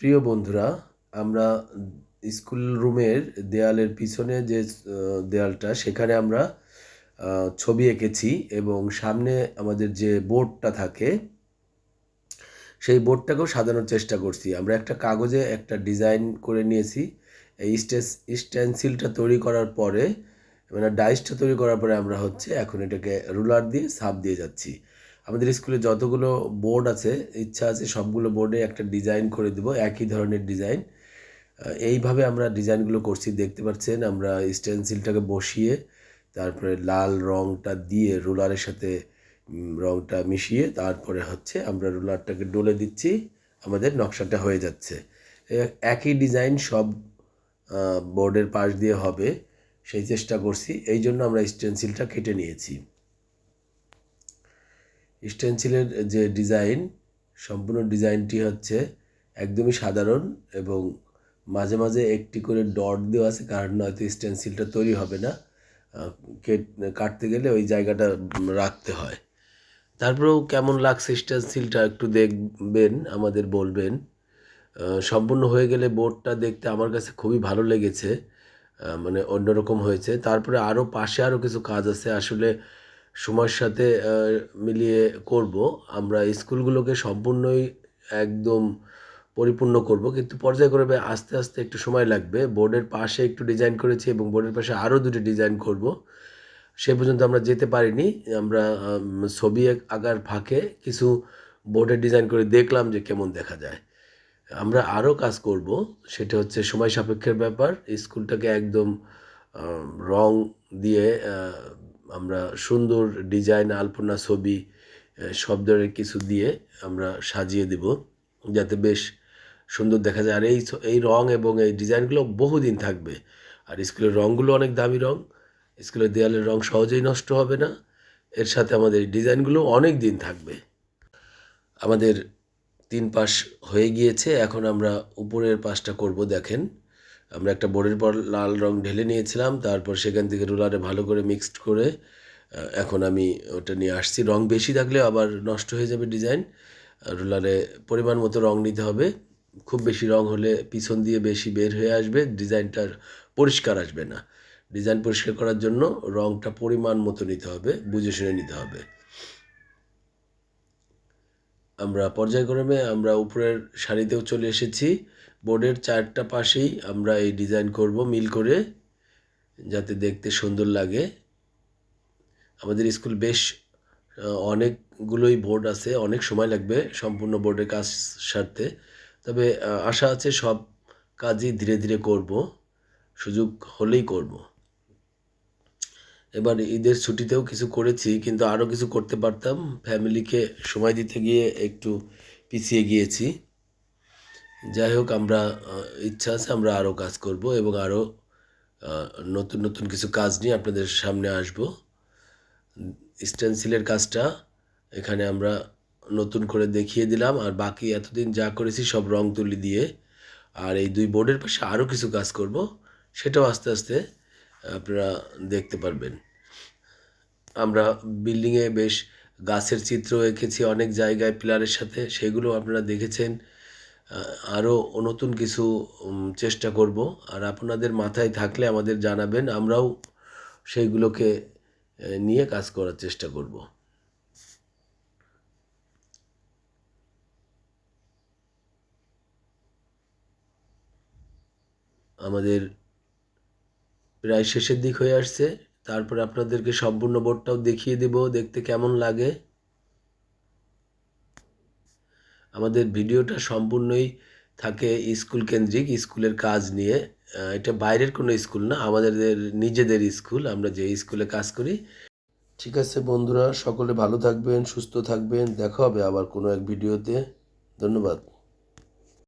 প্রিয় বন্ধুরা, আমরা স্কুল রুমের দেয়ালের পিছনে যে দেয়ালটা সেখানে আমরা ছবি এঁকেছি এবং সামনে আমাদের যে বোর্ডটা থাকে সেই বোর্ডটাকেও সাজানোর চেষ্টা করছি। আমরা একটা কাগজে একটা ডিজাইন করে নিয়েছি। এই স্টেনসিলটা তৈরি করার পরে মানে ডাইসটা তৈরি করার পরে আমরা এখন এটাকে রুলার দিয়ে ছাপ দিয়ে যাচ্ছি। আমাদের স্কুলে যতগুলো বোর্ড আছে ইচ্ছা আছে সবগুলো বোর্ডে একটা ডিজাইন করে দেব, একই ধরনের ডিজাইন। এইভাবে আমরা ডিজাইনগুলো করছি, দেখতে পাচ্ছেন। আমরা স্টেনসিলটাকে বসিয়ে তারপরে লাল রঙটা দিয়ে রুলারের সাথে রঙটা মিশিয়ে তারপরে আমরা রুলারটাকে ডলে দিচ্ছি, আমাদের নকশাটা হয়ে যাচ্ছে। একই ডিজাইন সব বোর্ডের পাশ দিয়ে হবে সেই চেষ্টা করছি, এই জন্য আমরা স্টেনসিলটা কেটে নিয়েছি। স্টেনসিলের যে ডিজাইন, সম্পূর্ণ ডিজাইনটি একদমই সাধারণ এবং মাঝে মাঝে একটি করে ডট দেওয়া আছে, কারণ নয়তো স্টেনসিলটা তৈরি হবে না। কাটতে গেলে ওই জায়গাটা রাখতে হয়। তারপরেও কেমন লাগছে স্টেনসিলটা একটু দেখবেন, আমাদের বলবেন। সম্পূর্ণ হয়ে গেলে বোর্ডটা দেখতে আমার কাছে খুবই ভালো লেগেছে, মানে অন্যরকম হয়েছে। তারপরে পাশে আরও কিছু কাজ আছে, আসলে সময়ের সাথে মিলিয়ে করব। আমরা স্কুলগুলোকে সম্পূর্ণই একদম পরিপূর্ণ করব, কিন্তু পর্যায়ক্রমে আস্তে আস্তে একটু সময় লাগবে। বোর্ডের পাশে একটু ডিজাইন করেছি এবং বোর্ডের পাশে আরও দুটি ডিজাইন করব। সে পর্যন্ত আমরা যেতে পারিনি। আমরা ছবি আঁকার ফাঁকে কিছু বোর্ডের ডিজাইন করে দেখলাম যে কেমন দেখা যায়। আমরা আরও কাজ করব, সেটা সময় সাপেক্ষের ব্যাপার। স্কুলটাকে একদম রং দিয়ে আমরা সুন্দর ডিজাইন, আলপনা, ছবি সব ধরনের কিছু দিয়ে আমরা সাজিয়ে দেব, যাতে বেশ সুন্দর দেখা যায়। আর এই রং এবং এই ডিজাইনগুলো বহুদিন থাকবে। আর স্কুলের রঙগুলো অনেক দামি রং, স্কুলের দেয়ালের রং সহজেই নষ্ট হবে না। এর সাথে আমাদের ডিজাইনগুলো অনেক দিন থাকবে। আমাদের 3 পাশ হয়ে গিয়েছে, এখন আমরা উপরের পাশটা করব। দেখেন, আমরা একটা বোর্ডের পর লাল রং ঢেলে নিয়েছিলাম, তারপর সেখান থেকে রুলারে ভালো করে মিক্সড করে এখন আমি ওটা নিয়ে আসছি। রং বেশি থাকলে আবার নষ্ট হয়ে যাবে ডিজাইন। রুলারে পরিমাণ মতো রং নিতে হবে। খুব বেশি রং হলে পিছন দিয়ে বেশি বের হয়ে আসবে, ডিজাইনটার পরিষ্কার আসবে না। ডিজাইন পরিষ্কার করার জন্য রংটা পরিমাণ মতো নিতে হবে, বুঝে শুনে নিতে হবে। আমরা পর্যায়ক্রমে উপরের সারিতেও চলে এসেছি। বোর্ডের 4টা পাশেই আমরা এই ডিজাইন করব মিল করে, যাতে দেখতে সুন্দর লাগে। আমাদের স্কুল বেশ অনেকগুলোই বোর্ড আছে, অনেক সময় লাগবে সম্পূর্ণ বোর্ডের কাজ সারতে। তবে আশা আছে সব কাজই ধীরে ধীরে করব, সুযোগ হলেই করব। এবার ঈদের ছুটিতেও কিছু করেছি, কিন্তু আরও কিছু করতে পারতাম। ফ্যামিলিকে সময় দিতে গিয়ে একটু পিছিয়ে গিয়েছি। যাই হোক, আমরা ইচ্ছা আছে আমরা আরও কাজ করব এবং আরও নতুন নতুন কিছু কাজ নিয়ে আপনাদের সামনে আসব। স্টেনসিলের কাজটা এখানে আমরা নতুন করে দেখিয়ে দিলাম, আর বাকি এতদিন যা করেছি সব রং তুলি দিয়ে। আর এই 2 বোর্ডের পাশে আরও কিছু কাজ করব, সেটাও আস্তে আস্তে আপনারা দেখতে পারবেন। আমরা বিল্ডিংয়ে বেশ গাছের চিত্র এঁকেছি অনেক জায়গায় পিলারের সাথে, সেগুলো আপনারা দেখেছেন। আরও নতুন কিছু চেষ্টা করব, আর আপনাদের মাথায় থাকলে আমাদের জানাবেন, আমরাও সেইগুলোকে নিয়ে কাজ করার চেষ্টা করব। আমাদের প্রায় শেষের দিক হয়ে আসছে, তারপরে আপনাদেরকে সম্পূর্ণ বোর্ডটাও দেখিয়ে দেব দেখতে কেমন লাগে। আমাদের ভিডিওটা সম্পূর্ণই থাকে স্কুল কেন্দ্রিক, স্কুলের কাজ নিয়ে। এটা বাইরের কোনো স্কুল না, আমাদের নিজেদের স্কুল, আমরা যে স্কুলে কাজ করি। ঠিক আছে বন্ধুরা, সকলে ভালো থাকবেন, সুস্থ থাকবেন। দেখা হবে আবার কোনো এক ভিডিওতে। ধন্যবাদ।